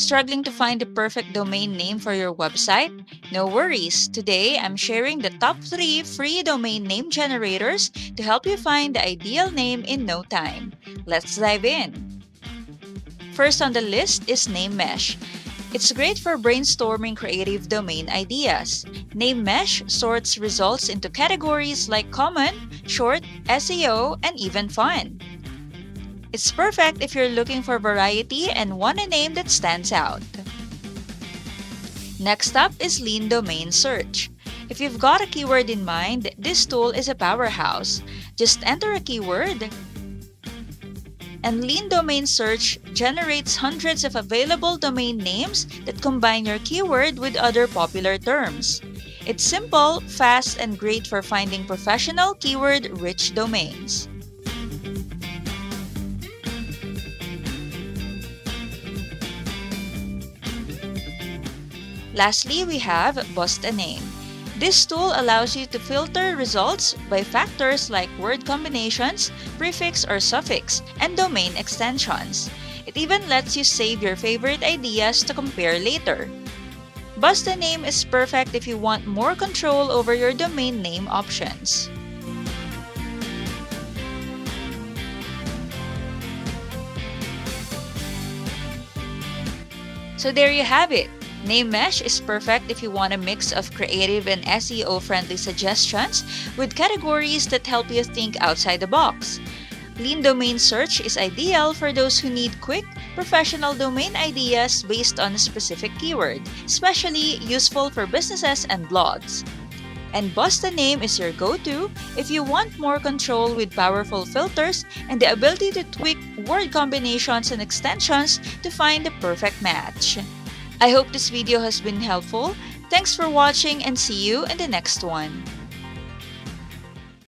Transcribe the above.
Struggling to find the perfect domain name for your website? No worries. Today, I'm sharing the top 3 free domain name generators to help you find the ideal name in no time. Let's dive in. First on the list is NameMesh. It's great for brainstorming creative domain ideas. NameMesh sorts results into categories like common, short, SEO, and even fun. It's perfect if you're looking for variety and want a name that stands out. Next up is Lean Domain Search. If you've got a keyword in mind, this tool is a powerhouse. Just enter a keyword, and Lean Domain Search generates hundreds of available domain names that combine your keyword with other popular terms. It's simple, fast, and great for finding professional, keyword-rich domains. Lastly, we have BustAName. This tool allows you to filter results by factors like word combinations, prefix or suffix, and domain extensions. It even lets you save your favorite ideas to compare later. BustAName is perfect if you want more control over your domain name options. So there you have it. NameMesh is perfect if you want a mix of creative and SEO-friendly suggestions with categories that help you think outside the box. Lean Domain Search is ideal for those who need quick, professional domain ideas based on a specific keyword, especially useful for businesses and blogs. And BustAName is your go-to if you want more control with powerful filters and the ability to tweak word combinations and extensions to find the perfect match. I hope this video has been helpful. Thanks for watching and see you in the next one.